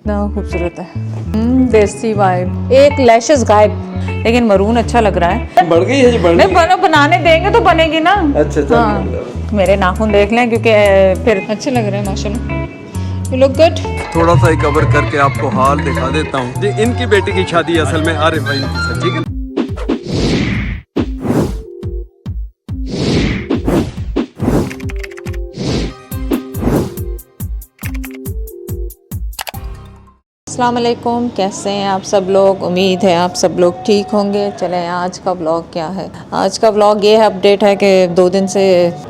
कितना खूबसूरत है। देसी वाइब, एक लैशेस गायब, लेकिन मरून अच्छा लग रहा है। बढ़ गई है जी, बढ़ गई। बनाने देंगे तो बनेगी ना। अच्छा चल। हाँ, मेरे नाखून देख लें क्योंकि फिर अच्छे लग रहे हैं माशाल्लाह। You look good. थोड़ा सा ही कवर करके आपको हाल दिखा देता हूँ। जी इनकी बेटी की शादी असल में आरिफ भाई इनकी साथ, ठीक है। अस्सलाम वालेकुम, कैसे हैं आप सब लोग। उम्मीद है आप सब लोग ठीक होंगे। चलें, आज का व्लॉग क्या है। आज का व्लॉग ये है, अपडेट है कि 2 दिन से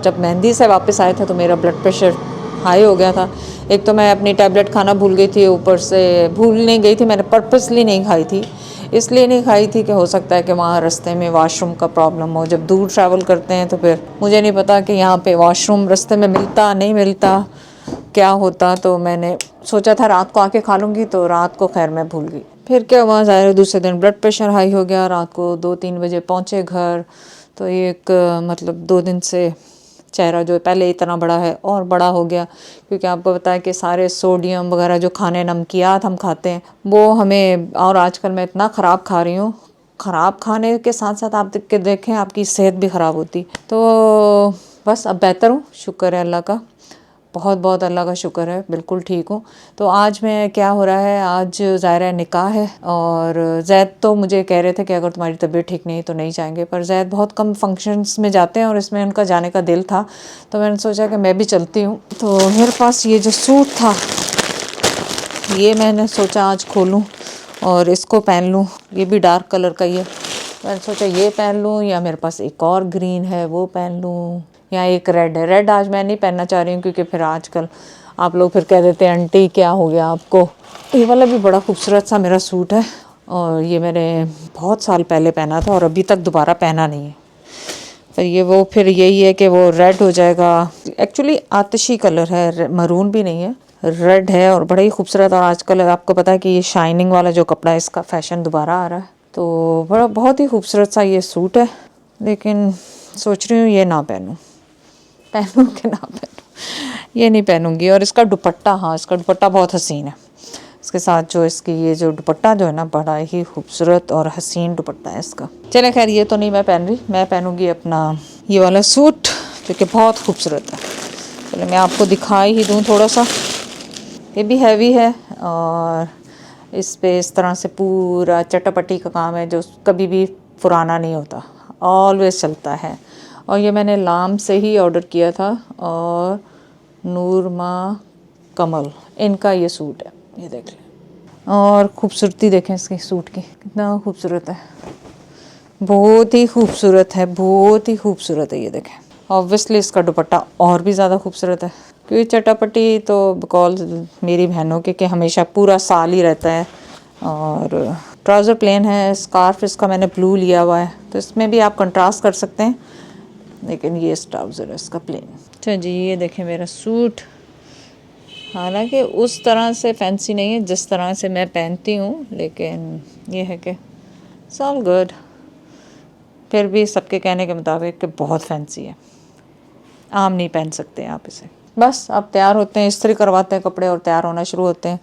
जब मेहंदी से वापस आए थे तो मेरा ब्लड प्रेशर हाई हो गया था। एक तो मैं अपनी टैबलेट खाना भूल गई थी, ऊपर से भूल नहीं गई थी, मैंने पर्पसली नहीं खाई थी। इसलिए नहीं खाई थी कि हो सकता है कि वहाँ रास्ते में वाशरूम का प्रॉब्लम हो। जब दूर ट्रैवल करते हैं तो फिर मुझे नहीं पता कि यहाँ पे वाशरूम रास्ते में मिलता नहीं मिलता, क्या होता। तो मैंने सोचा था रात को आके खा लूँगी, तो रात को खैर मैं भूल गई। फिर क्या हुआ, ज़ाहिर है दूसरे दिन ब्लड प्रेशर हाई हो गया। रात को 2-3 बजे पहुँचे घर, तो एक मतलब 2 दिन से चेहरा जो पहले इतना बड़ा है और बड़ा हो गया, क्योंकि आपको पता है कि सारे सोडियम वगैरह जो खाने नमकियात हम खाते हैं वो हमें, और आजकल मैं इतना ख़राब खा रही हूँ, ख़राब खाने के साथ साथ आप देखें आपकी सेहत भी ख़राब होती। तो बस अब बेहतर हूँ, शुक्र है अल्लाह का, बहुत बहुत अल्लाह का शुक्र है, बिल्कुल ठीक हूँ। तो आज मैं क्या हो रहा है, आज ज़ाहिर निकाह है, और जैद तो मुझे कह रहे थे कि अगर तुम्हारी तबीयत ठीक नहीं तो नहीं जाएंगे, पर जैद बहुत कम फंक्शंस में जाते हैं और इसमें उनका जाने का दिल था, तो मैंने सोचा कि मैं भी चलती हूँ। तो मेरे पास ये जो सूट था, ये मैंने सोचा आज खोलूँ और इसको पहन लूँ। ये भी डार्क कलर का ही है, मैंने सोचा ये पहन लूँ, या मेरे पास एक और ग्रीन है वो पहन लूँ, या एक रेड है। रेड आज मैं नहीं पहनना चाह रही हूँ क्योंकि फिर आजकल आप लोग फिर कह देते हैं आंटी क्या हो गया आपको। ये वाला भी बड़ा खूबसूरत सा मेरा सूट है, और ये मैंने बहुत साल पहले पहना था और अभी तक दोबारा पहना नहीं है। पर ये वो फिर यही है कि वो रेड हो जाएगा। एक्चुअली आतिशी कलर है, मरून भी नहीं है, रेड है और बड़ा ही खूबसूरत। और आजकल आपको पता है कि ये शाइनिंग वाला जो कपड़ा है इसका फैशन दोबारा आ रहा है, तो बड़ा बहुत ही खूबसूरत सा ये सूट है। लेकिन सोच रही हूँ ये ना पहनूँ कि ना पहनूँ, ये नहीं पहनूँगी। और इसका दुपट्टा, हाँ इसका दुपट्टा बहुत हसीन है, इसके साथ जो इसकी ये जो दुपट्टा जो है ना, बड़ा ही खूबसूरत और हसीन दुपट्टा है इसका। चले खैर, ये तो नहीं मैं पहन रही, मैं पहनूँगी अपना ये वाला सूट जो कि बहुत खूबसूरत है। चलो मैं आपको दिखा ही दूँ थोड़ा सा। ये भी हैवी है और इस पे इस तरह से पूरा चटापटी का काम है जो कभी भी पुराना नहीं होता, ऑलवेज चलता है। और ये मैंने लाम से ही ऑर्डर किया था, और नूरमा कमल इनका ये सूट है, ये देख लें। और खूबसूरती देखें इसके सूट की, कितना खूबसूरत है, बहुत ही खूबसूरत है, बहुत ही खूबसूरत है। ये देखें, ऑब्वियसली इसका दुपट्टा और भी ज़्यादा खूबसूरत है, क्योंकि चटापटी तो बकौल मेरी बहनों के हमेशा पूरा साल ही रहता है। और ट्राउज़र प्लेन है, स्कार्फ इसका मैंने ब्लू लिया हुआ है, तो इसमें भी आप कंट्रास्ट कर सकते हैं, लेकिन ये ट्राउज़र है इसका प्लेन। अच्छा जी, ये देखें मेरा सूट, हालांकि उस तरह से फैंसी नहीं है जिस तरह से मैं पहनती हूँ, लेकिन ये है कि इट्स ऑल गुड। फिर भी सबके कहने के मुताबिक कि बहुत फैंसी है, आम नहीं पहन सकते आप इसे। बस अब तैयार होते हैं, इस्त्री करवाते हैं कपड़े और तैयार होना शुरू होते हैं।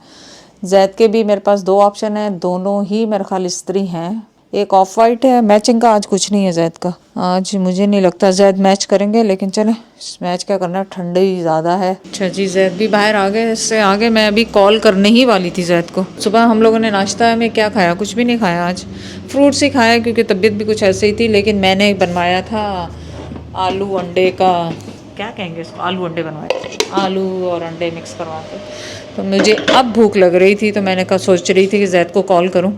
जैद के भी मेरे पास 2 ऑप्शन हैं, दोनों ही मेरे ख्याल इस्त्री हैं। एक ऑफ वाइट है, मैचिंग का आज कुछ नहीं है जैद का, आज मुझे नहीं लगता जैद मैच करेंगे, लेकिन चलें मैच क्या करना, ठंडी ज़्यादा है। अच्छा जी, जैद भी बाहर आ गए, इससे आगे मैं अभी कॉल करने ही वाली थी जैद को। सुबह हम लोगों ने नाश्ता में क्या खाया, कुछ भी नहीं खाया आज, फ्रूट्स ही खाया क्योंकि तबीयत भी कुछ ऐसे ही थी। लेकिन मैंने बनवाया था आलू अंडे का, क्या कहेंगे इसको, आलू अंडे बनवाए, आलू और अंडे मिक्स करवा के। तो मुझे अब भूख लग रही थी, तो मैंने कहा सोच रही थी कि जैद को कॉल करूं।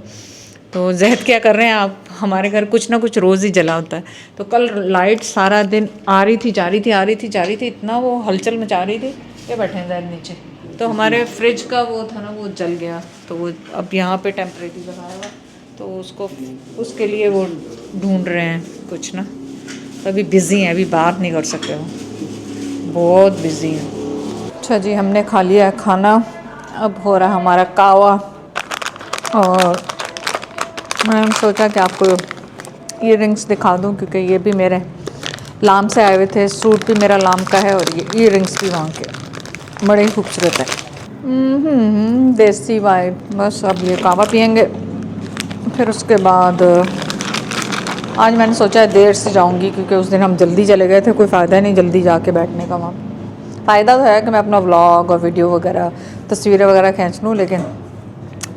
तो जैद क्या कर रहे हैं, आप हमारे घर कुछ ना कुछ रोज़ ही जला होता है। तो कल लाइट सारा दिन आ रही थी जा रही थी, आ रही थी जा रही थी, इतना वो हलचल मचा रही थी। ये बैठे हैं जैद नीचे, तो हमारे फ्रिज का वो था ना, वो जल गया, तो वो अब यहाँ पे टेम्परेरी लगाया हुआ, तो उसको उसके लिए वो ढूंढ रहे हैं कुछ ना, अभी बिज़ी हैं, अभी बात नहीं कर सकते, वो बहुत बिज़ी हैं। अच्छा जी, हमने खा लिया खाना, अब हो रहा है हमारा कावा। और मैंने सोचा कि आपको ईयररिंग्स दिखा दूं, क्योंकि ये भी मेरे लाम से आए हुए थे, सूट भी मेरा लाम का है और ये ईयररिंग्स भी वहाँ के बड़े ही खूबसूरत है। देसी वाइब। बस अब ये कहवा पियेंगे, फिर उसके बाद आज मैंने सोचा है देर से जाऊंगी, क्योंकि उस दिन हम जल्दी चले गए थे, कोई फ़ायदा नहीं जल्दी जाके बैठने का। वहाँ फ़ायदा तो है कि मैं अपना व्लॉग और वीडियो वगैरह, तस्वीरें वगैरह खींच लूँ, लेकिन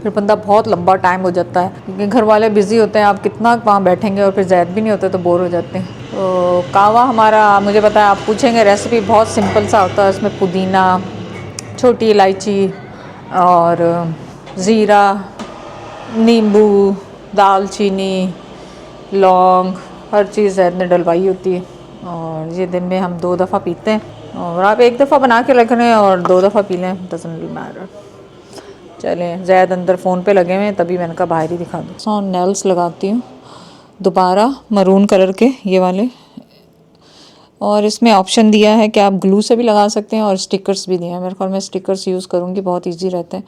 फिर बंदा बहुत लंबा टाइम हो जाता है, क्योंकि घर वाले बिज़ी होते हैं, आप कितना वहाँ बैठेंगे, और फिर ज़ैद भी नहीं होते तो बोर हो जाते हैं। तो कहवा हमारा, मुझे पता है आप पूछेंगे, रेसिपी बहुत सिंपल सा होता है। इसमें पुदीना, छोटी इलायची और ज़ीरा, नींबू, दालचीनी, लौंग, हर चीज़ ज़ैद ने डलवाई होती है। और ये दिन में हम 2 दफ़ा पीते हैं, और आप 1 दफ़ा बना के रख लें और 2 दफ़ा पी लें, डज़न्ट रियली मैटर। चलें, ज़ैद अंदर फ़ोन पे लगे हुए हैं, तभी मैंने कहा बाहर ही दिखा दूँ। सो नेल्स लगाती हूँ दोबारा, मरून कलर के ये वाले, और इसमें ऑप्शन दिया है कि आप ग्लू से भी लगा सकते हैं, और स्टिकर्स भी दिए हैं। मेरे ख्याल में स्टिकर्स यूज़ करूँगी, बहुत ईजी रहते हैं,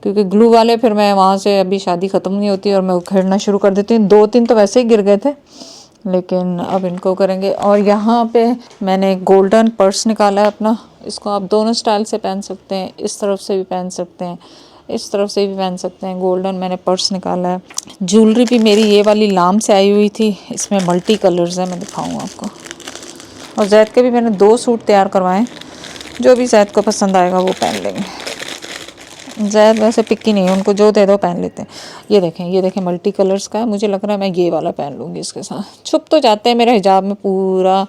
क्योंकि ग्लू वाले फिर मैं वहाँ से, अभी शादी ख़त्म नहीं होती और मैं उखेड़ना शुरू कर देती हूँ। 2-3 तो वैसे ही गिर गए थे, लेकिन अब इनको करेंगे। और यहाँ पे मैंने गोल्डन पर्स निकाला है अपना, इसको आप दोनों स्टाइल से पहन सकते हैं, इस तरफ से भी पहन सकते हैं, इस तरफ से भी पहन सकते हैं। गोल्डन मैंने पर्स निकाला है। ज्वेलरी भी मेरी ये वाली लाम से आई हुई थी, इसमें मल्टी कलर्स है, मैं दिखाऊँ आपको। और ज़ैद के भी मैंने 2 सूट तैयार करवाएं, जो भी ज़ैद को पसंद आएगा वो पहन लेंगे। ज़ैद वैसे पिक्की नहीं है, उनको जो दे दो पहन लेते हैं। ये देखें मल्टी कलर्स का है, मुझे लग रहा है मैं ये वाला पहन लूँगी इसके साथ। छुप तो जाते हैं, मेरे हिजाब में पूरा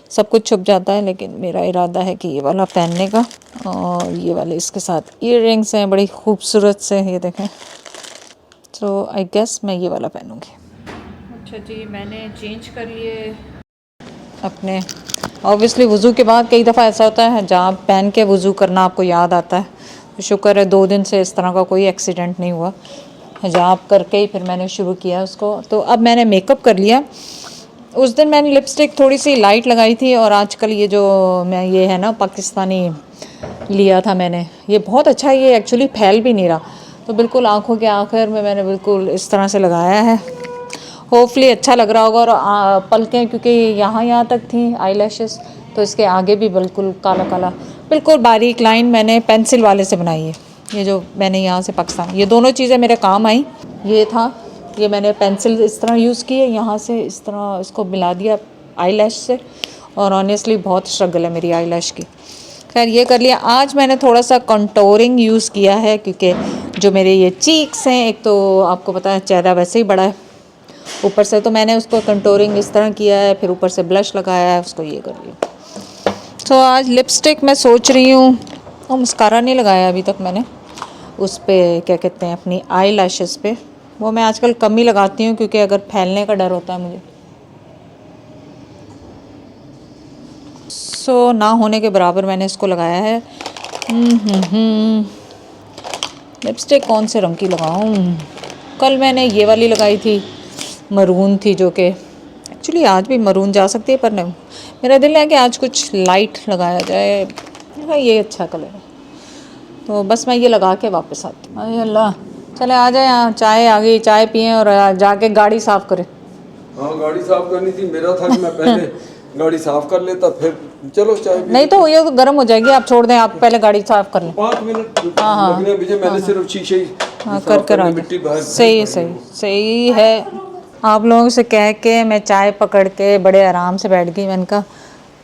सब कुछ छुप जाता है, लेकिन मेरा इरादा है कि ये वाला पहनने का। और ये वाले इसके साथ ईयररिंग्स हैं बड़ी खूबसूरत से, ये देखें। तो आई गेस मैं ये वाला पहनूँगी। अच्छा जी, मैंने चेंज कर लिए अपने। ऑब्वियसली वज़ू के बाद कई दफ़ा ऐसा होता है जहाँ पहन के वज़ू करना आपको याद आता है। तो शुक्र है 2 दिन से इस तरह का कोई एक्सीडेंट नहीं हुआ। हिजाब करके ही फिर मैंने शुरू किया उसको। तो अब मैंने मेकअप कर लिया। उस दिन मैंने लिपस्टिक थोड़ी सी लाइट लगाई थी, और आजकल ये जो मैं ये है ना पाकिस्तानी लिया था मैंने, ये बहुत अच्छा है, ये एक्चुअली फैल भी नहीं रहा। तो बिल्कुल आँखों के आखिर में मैंने बिल्कुल इस तरह से लगाया है। होपफुली अच्छा लग रहा होगा। और पलकें क्योंकि यहाँ तक थी आई लैशेस, तो इसके आगे भी बिल्कुल काला काला, बिल्कुल बारीक लाइन मैंने पेंसिल वाले से बनाई है। ये जो मैंने यहाँ से पाकिस्तान, ये दोनों चीज़ें मेरे काम आई। ये था, ये मैंने पेंसिल इस तरह यूज़ की है, यहाँ से इस तरह इसको मिला दिया आई लैश से। और ऑनेस्टली बहुत स्ट्रगल है मेरी आई लैश की। खैर ये कर लिया। आज मैंने थोड़ा सा कंटोरिंग यूज़ किया है, क्योंकि जो मेरे ये चीक्स हैं, एक तो आपको पता है चेहरा वैसे ही बड़ा है ऊपर से, तो मैंने उसको कंटोरिंग इस तरह किया है, फिर ऊपर से ब्लश लगाया है, उसको ये कर लिया। तो आज लिपस्टिक मैं सोच रही हूँ, और मस्कारा नहीं लगाया अभी तक मैंने, उस पर क्या कहते हैं अपनी आई लैशेस पे, वो मैं आजकल कम ही लगाती हूँ, क्योंकि अगर फैलने का डर होता है मुझे। सो ना होने के बराबर मैंने इसको लगाया है। लिपस्टिक कौन से रंग की लगाऊँ? कल मैंने ये वाली लगाई थी, मरून थी, जो कि एक्चुअली आज भी मरून जा सकती है, पर नहीं, मेरा दिल है कि आज कुछ लाइट लगाया जाए। ये अच्छा कलर है, तो बस मैं ये लगा के वापस आती हूँ। अरे अल्लाह, चले आ जाए, यहाँ चाय आ गई, चाय पिएं और जाके गाड़ी साफ़ करें। हाँ, गाड़ी साफ करनी थी, मेरा था कि मैं पहले गाड़ी साफ कर लेता, फिर चलो चाय नहीं तो ये तो गर्म हो जाएगी, आप छोड़ दें, आप पहले गाड़ी साफ़ कर लें। 5 मिनट लगने मुझे, मैंने सिर्फ शीशे ही कर कर आ मिट्टी बाहर। सही है। आप लोगों से कह के मैं चाय पकड़ के बड़े आराम से बैठ गई। मैंने कहा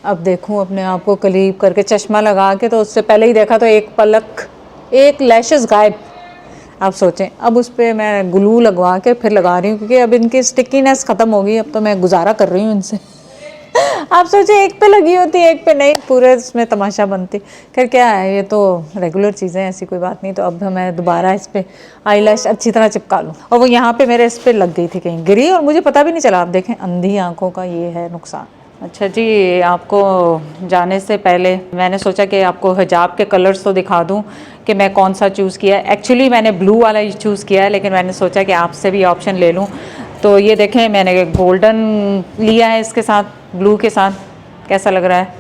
अब देखूं अपने आप को कलीब करके, चश्मा लगा के, तो उससे पहले ही देखा तो एक पलक, एक लैशेस गायब। आप सोचें, अब उस पर मैं ग्लू लगवा के फिर लगा रही हूँ, क्योंकि अब इनकी स्टिकीनेस ख़त्म हो गई, अब तो मैं गुजारा कर रही हूँ इनसे। आप सोचें एक पे लगी होती एक पे नहीं, पूरे इसमें तमाशा बनती। खैर क्या है, ये तो रेगुलर चीज़ें, ऐसी कोई बात नहीं। तो अब मैं दोबारा इस पर आई लैश अच्छी तरह चिपका लूँ। और वो यहाँ पे मेरे इस पर लग गई थी, कहीं गिरी और मुझे पता भी नहीं चला। आप देखें, अंधी आँखों का ये है नुकसान। अच्छा जी, आपको जाने से पहले मैंने सोचा कि आपको हिजाब के कलर्स तो दिखा दूं कि मैं कौन सा चूज़ किया है। एक्चुअली मैंने ब्लू वाला ही चूज़ किया है, लेकिन मैंने सोचा कि आपसे भी ऑप्शन ले लूं। तो ये देखें, मैंने गोल्डन लिया है इसके साथ, ब्लू के साथ। कैसा लग रहा है?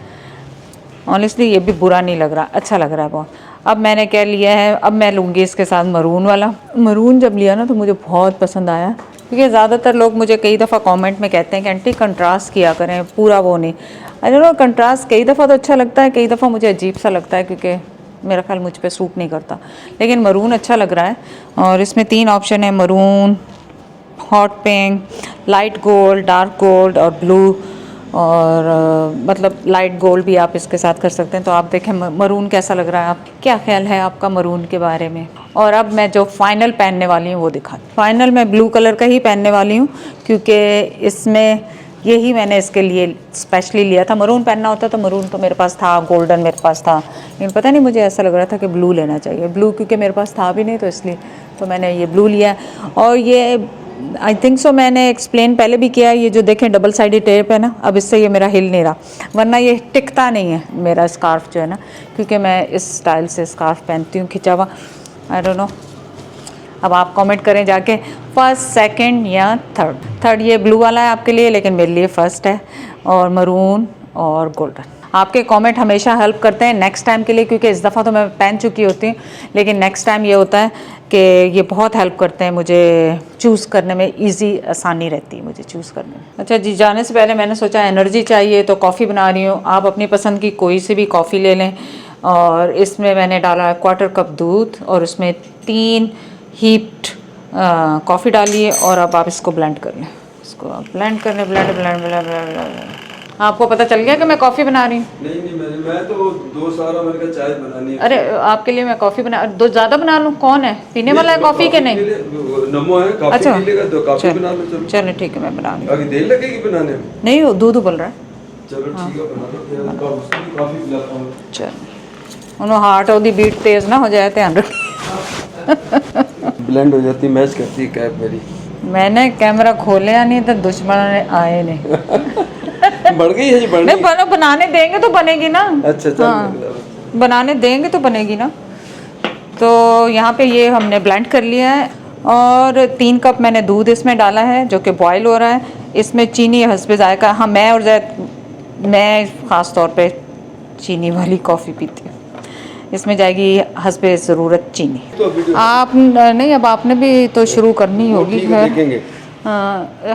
ऑनेस्टली ये भी बुरा नहीं लग रहा, अच्छा लग रहा है बहुत। अब मैंने क्या लिया है, अब मैं लूँगी इसके साथ मरून वाला। मरून जब लिया ना तो मुझे बहुत पसंद आया, क्योंकि ज़्यादातर लोग मुझे कई दफ़ा कमेंट में कहते हैं कि आंटी कंट्रास्ट किया करें, पूरा वो नहीं। आई डोंट नो, कंट्रास्ट कई दफ़ा तो अच्छा लगता है, कई दफ़ा मुझे अजीब सा लगता है, क्योंकि मेरा ख्याल मुझ पे सूट नहीं करता, लेकिन मरून अच्छा लग रहा है। और इसमें 3 ऑप्शन है, maroon, hot pink, light gold, dark gold और ब्लू। और मतलब लाइट गोल्ड भी आप इसके साथ कर सकते हैं। तो आप देखें मरून कैसा लग रहा है, आप क्या ख्याल है आपका मरून के बारे में। और अब मैं जो फाइनल पहनने वाली हूँ वो दिखा। फाइनल मैं ब्लू कलर का ही पहनने वाली हूँ, क्योंकि इसमें यही मैंने इसके लिए स्पेशली लिया था। मरून पहनना होता तो मरून तो मेरे पास था, गोल्डन मेरे पास था, लेकिन पता नहीं मुझे ऐसा लग रहा था कि ब्लू लेना चाहिए। ब्लू क्योंकि मेरे पास था भी नहीं, तो इसलिए तो मैंने ये ब्लू लिया। और ये आई थिंक सो मैंने एक्सप्लेन पहले भी किया है, ये जो देखें डबल साइडेड टेप है ना, अब इससे ये मेरा हिल नहीं रहा, वरना ये टिकता नहीं है मेरा स्कार्फ जो है ना, क्योंकि मैं इस स्टाइल से स्कार्फ पहनती हूँ खिंचा हुआ। आई डोंट नो, अब आप कमेंट करें जाके फर्स्ट, सेकंड या थर्ड। ये ब्लू वाला है आपके लिए, लेकिन मेरे लिए फर्स्ट है, और मरून और गोल्डन। आपके कमेंट हमेशा हेल्प करते हैं नेक्स्ट टाइम के लिए, क्योंकि इस दफ़ा तो मैं पहन चुकी होती हूँ, लेकिन नेक्स्ट टाइम ये होता है कि ये बहुत हेल्प करते हैं मुझे चूज़ करने में, इजी आसानी रहती है मुझे चूज़ करने में। अच्छा जी, जाने से पहले मैंने सोचा एनर्जी चाहिए तो कॉफ़ी बना रही हूँ। आप अपनी पसंद की कोई सी भी कॉफ़ी ले लें, और इसमें मैंने डाला 1/4 कप दूध, और उसमें 3 हीप्ड कॉफ़ी डाली है। और अब आप इसको ब्लेंड कर लें, इसको आप ब्लेंड कर लें, ब्लेंड। आपको पता चल गया कि मैं कॉफ़ी बना रही हूँ? नहीं मैं तो 2 सारा मैंने कहा चाय बनानी है। अरे आपके लिए मैं कॉफ़ी बना, 2 ज़्यादा बना लूँ? कौन है पीने वाला है कॉफ़ी के? नहीं, नमो है, कॉफी अच्छा, पी लेगा तो कॉफी बना लो। चलो चलो ठीक है, मैं बना रही हूँ। आगे देर लगेगी बनाने में? नहीं, वो दूध उबल रहा है। चलो ठीक है, बना लो, फिर उसको भी कॉफी पिलाता हूँ। चलो, उन्होंने हार्ट और दी बीट तेज़ ना हो जाए, ध्यान रखिए। ब्लेंड हो जाती, मैच करती है कैप मेरी। मैंने कैमरा खोले नहीं तो दुश्मन ने आए नहीं। बढ़ गई है जी, बढ़ नहीं, बनाने देंगे तो बनेगी ना। अच्छा चल, हाँ, बनाने देंगे तो बनेगी ना। तो यहाँ पे ये हमने ब्लेंड कर लिया है, और 3 कप मैंने दूध इसमें डाला है जो कि बॉयल हो रहा है। इसमें चीनी हस्बे जायका, हाँ मैं ख़ास तौर पे चीनी वाली कॉफ़ी पीती हूँ। इसमें जाएगी हस्बे ज़रूरत चीनी। तो आप नहीं, अब आपने भी तो शुरू करनी होगी। देखेंगे।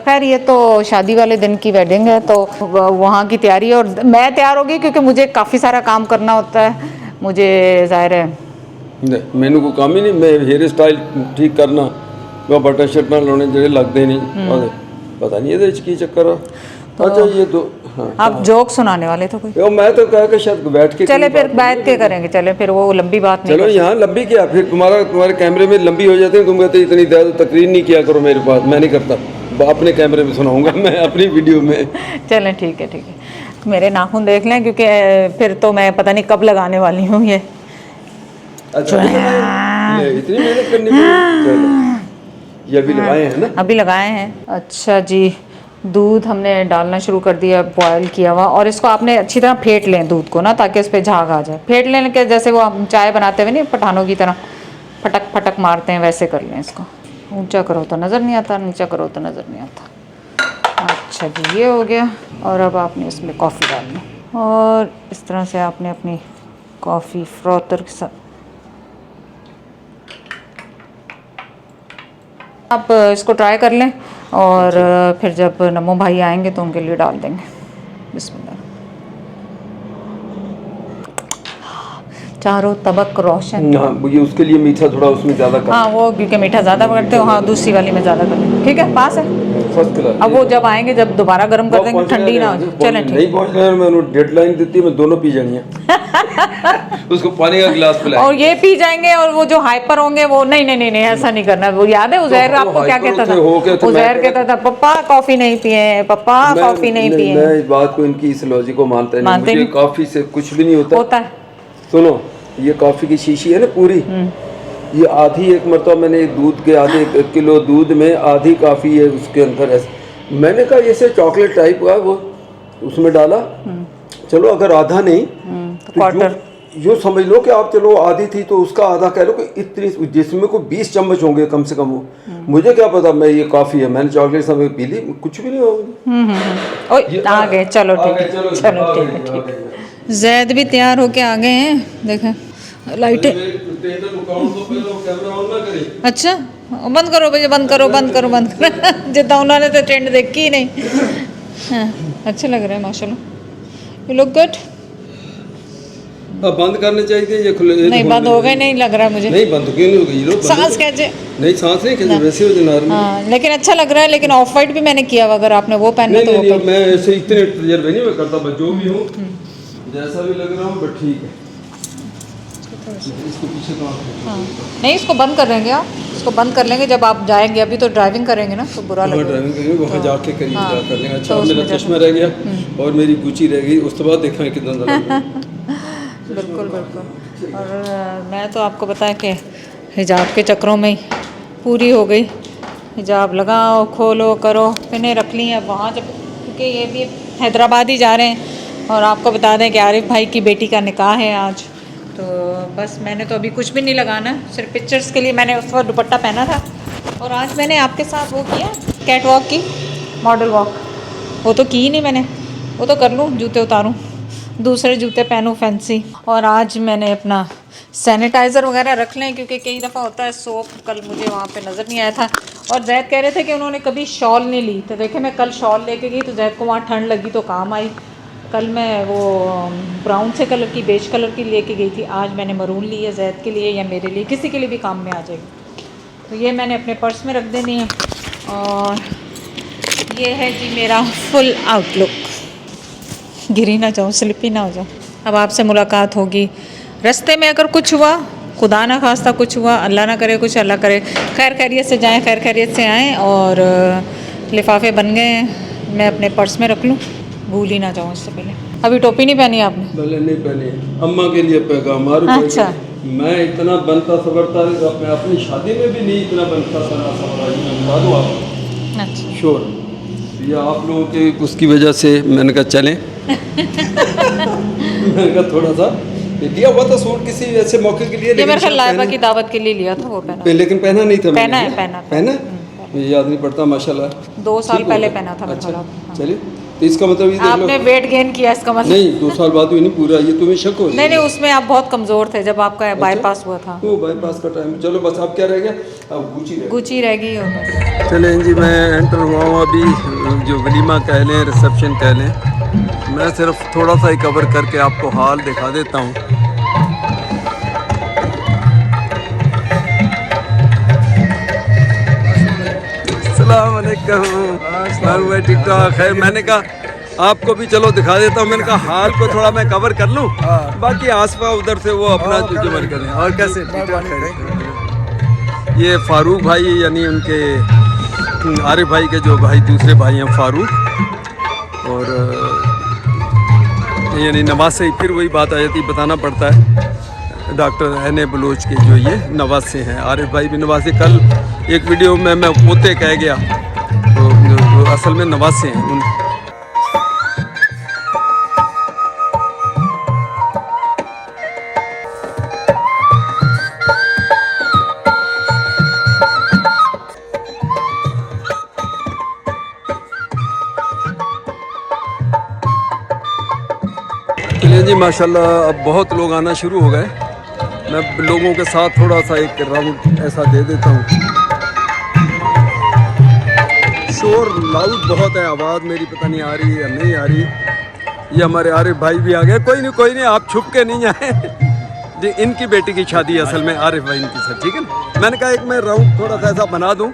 खैर ये तो शादी वाले दिन की वेडिंग है, तो वहाँ की तैयारी है, और मैं तैयार होगी क्योंकि मुझे काफ़ी सारा काम करना होता है। मुझे ज़ाहिर है नहीं, मैंने को काम ही नहीं, मैं हेयर स्टाइल ठीक करना, वो बटन शटन लाने जड़े लगते नहीं, और पता नहीं ये की चक्कर है। अच्छा ये तो हाँ, आप जोक सुनाने वाले थे कोई? मैं तो कहा कि शायद बैठ के चले फिर बैठ के करेंगे, चले फिर वो लंबी बात नहीं। चलो यहाँ लंबी क्या, फिर तुम्हारे कैमरे में लंबी हो जाती है, तुम कहते इतनी ज़्यादा तकरीर नहीं किया करो मेरे पास, मैं नहीं करता, अपने कैमरे में सुनाऊंगा मैं अपनी वीडियो में। चलें ठीक है, मेरे नाखून देख लें, क्योंकि फिर तो मैं पता नहीं कब लगाने वाली हूँ ये। अच्छा इतनी मेहनत करनी पड़ी। चलो ये अभी लगाए हैं ना? अभी लगाए हैं। अच्छा जी, दूध हमने डालना शुरू कर दिया, बॉयल किया हुआ, और इसको आपने अच्छी तरह फेंट लें दूध को ना, ताकि इस पर झाग आ जाए। फेंट लेने के जैसे वो हम चाय बनाते हुए नहीं पठानों की तरह फटक फटक मारते हैं, वैसे कर लें इसको। ऊंचा करो तो नज़र नहीं आता, नीचा करो तो नज़र नहीं आता। अच्छा जी, ये हो गया। और अब आपने इसमें कॉफ़ी डालनी, और इस तरह से आपने अपनी कॉफ़ी फ्रॉथर के साथ आप इसको ट्राई कर लें, और फिर जब नमो भाई आएंगे तो उनके लिए डाल देंगे। बिस्मिल्लाह। चारों तबक रोशन। हाँ, मुझे उसके लिए मीठा थोड़ा उसमें ज़्यादा कर। हाँ, वो क्योंकि मीठा ज़्यादा करते हो। हाँ, दूसरी वाली में ज़्यादा कर लें, ठीक है, पास है। First class. अब वो जब आएंगे, जब दोबारा गर्म कर देंगे, ठंडी ना हो जाए। चलें ठीक। नहीं पहुंच रहे हैं, मैं उन्हें डेडलाइन देती है, मैं दोनों पी जानी है। उसको पानी का गिलास पिलाएं। और ये पी जाएंगे, और वो जो हाइपर होंगे वो नहीं ऐसा नहीं करना। वो याद है उज़ैर आपको क्या कहता था? उज़ैर कहता था पप्पा कॉफ़ी नहीं पिए, पप्पा कॉफ़ी नहीं पिए। मैं इस बात को, इनकी इस लॉजिक को मानता नहीं। मुझे कॉफ़ी से कुछ भी नहीं होता है। सुनो, ये कॉफ़ी की शीशी है ना पूरी, ये आधी, एक मरतबा मैंने दूध के आधे 1 किलो दूध में आधी कॉफ़ी है उसके अंदर ऐसे, मैंने कहा जैसे चॉकलेट टाइप का वो उसमें डाला। चलो अगर आधा नहीं तो क्वार्टर, यो समझ लो कि आप, चलो आधी थी तो उसका आधा कह लो कि इतनी, जिसमें को 20 चम्मच होंगे कम से कम वो। मुझे क्या पता, मैं ये कॉफ़ी है, मैंने चॉकलेट समय पी ली, कुछ भी नहीं होगा। आ गए, चलो ठीक है। जैद भी तैयार होके आ गए हैं, देखें लाइटें। अच्छा, बंद करो भैया, बंद करो जितना उन्होंने तो ट्रेंड देखी ही नहीं। हाँ, अच्छे लग रहे हैं माशाल्लाह, यू लुक गुड। अब बंद करने चाहिए ये खुले नहीं बंद हो गए, नहीं लग रहा मुझे। नहीं बंद क्यों नहीं हो गई? लो सांस कैसे? नहीं सांस नहीं कैसे, वैसे हो जनार में। हाँ लेकिन अच्छा लग रहा है। लेकिन ऑफ वाइट भी मैंने किया हुआ, अगर आपने वो पहनना नहीं, तो नहीं, वो नहीं, मैं ऐसे इतने तजर्बे नहीं मैं करता, बस जो भी हूँ जैसा भी लग रहा हूँ बट ठीक है। इसको पीछे तो हाँ नहीं इसको बंद कर देंगे आप, इसको बंद कर लेंगे जब आप जाएंगे। अभी तो ड्राइविंग करेंगे ना तो बुरा लगेगा। ड्राइविंग करेंगे वहाँ जाके करिए हाँ, जा कर लेंगे। अच्छा तो मेरा चश्मा रह गया और मेरी गुची रह गई, उस तो बाद देखा है कितना ज़्यादा। बिल्कुल बिल्कुल। और मैं तो आपको बताया कि हिजाब के चक्रों में ही पूरी हो गई। हिजाब लगाओ, खोलो, करो, पिने रख ली हैं वहाँ जब, क्योंकि ये भी हैदराबाद ही जा रहे हैं। और आपको बता दें कि आरिफ भाई की बेटी का निकाह है आज, तो बस मैंने तो अभी कुछ भी नहीं लगाना, सिर्फ पिक्चर्स के लिए मैंने उस वक्त दुपट्टा पहना था। और आज मैंने आपके साथ वो किया कैट वॉक की, मॉडल वॉक, वो तो की ही नहीं मैंने। वो तो कर लूँ, जूते उतारूँ, दूसरे जूते पहनूँ फैंसी। और आज मैंने अपना सैनिटाइज़र वगैरह रख लें, क्योंकि कई दफ़ा होता है सोप कल मुझे वहाँ पे नज़र नहीं आया था। और जैद कह रहे थे कि उन्होंने कभी शॉल नहीं ली, तो देखे मैं कल शॉल लेके गई तो जैद को वहाँ ठंड लगी तो काम आई। कल मैं वो ब्राउन से कलर की, बेज कलर की लेके गई थी, आज मैंने मरून ली है जैद के लिए या मेरे लिए, किसी के लिए भी काम में आ जाएगी। तो ये मैंने अपने पर्स में रख देनी है। और ये है जी मेरा फुल आउटलुक, गिरी ना जाऊँ, स्लिपी ना हो जाऊँ। अब आपसे मुलाकात होगी रास्ते में, अगर कुछ हुआ, खुदा ना खास्ता कुछ हुआ, अल्लाह ना करे कुछ, अल्लाह करे खैर खैरियत से जाएं, खैर खैरियत से आएँ। और लिफाफे बन गए हैं, मैं अपने पर्स में रख लूँ, भूल ही ना जाऊँ इससे पहले। अभी टोपी नहीं पहनी आपने? पहले नहीं पहनी, अम्मा के लिए पैगाम। अच्छा। मैं इतना बनता सवरता अपनी शादी में भी नहीं इतना बनता सवरा, मैं बता दूँ आपको। अच्छा श्योर, ये आप लोगों के उसकी वजह से मैंने कहा चलें। मैंने कहा थोड़ा सा लिया हुआ था सूट किसी ऐसे मौके के लिए, ये मेरे ख्याल लाइबा की दावत के लिए लिया था, वो पहना, लेकिन पहना नहीं था। पहना है, पहना मुझे याद नहीं पड़ता, माशाल्लाह 2 साल पहले पहना था मेरे ख्याल। अच्छा चलिए, तो इसका मतलब ये देख लो आपने वेट गेन किया इसका मतलब? नहीं, 2 साल बाद भी नहीं पूरा, ये तुम्हें शक हो? नहीं, उसमें आप बहुत कमज़ोर थे जब आपका बाईपास हुआ था। वो बाईपास का टाइम, चलो बस अब क्या रह गया, अब गुची रह गई हो बस। चलें जी, मैं एंटर हुआ हूँ अभी, जो वलीमा कह लें, रिसेप्शन कह लें। मैं सिर्फ थोड़ा सा ही कवर करके आपको हाल दिखा देता हूँ। अस्सलाम वालेकुम, ठीक ठाक है। मैंने कहा आपको भी चलो दिखा देता हूँ, मैंने कहा हाल को थोड़ा मैं कवर कर लूँ, बाकी आसपास उधर से वो अपना जो मन करें। और कैसे ठीक ठाक है? ये फारूक भाई यानी उनके आरिफ भाई के जो भाई दूसरे भाई हैं फारूक, और यानी नवाज से फिर वही बात आ जाती, बताना पड़ता है। डॉक्टर एन बलोच के जो ये नवाज से हैं, आरिफ भाई भी नवाज से। कल एक वीडियो में मैं पोते कह गया, तो असल में नवाज से हैं उन। चलिए जी, माशाल्लाह अब बहुत लोग आना शुरू हो गए। मैं लोगों के साथ थोड़ा सा एक राउंड ऐसा दे देता हूँ। शोर लाउड बहुत है, आवाज़ मेरी पता नहीं आ रही है या नहीं आ रही। ये हमारे आरिफ भाई भी आ गए। कोई नहीं, आप छुप के नहीं आए जी, इनकी बेटी की शादी असल में आरिफ भाई इनकी सर, ठीक है ना। मैंने कहा एक मैं राउंड थोड़ा सा ऐसा बना दूँ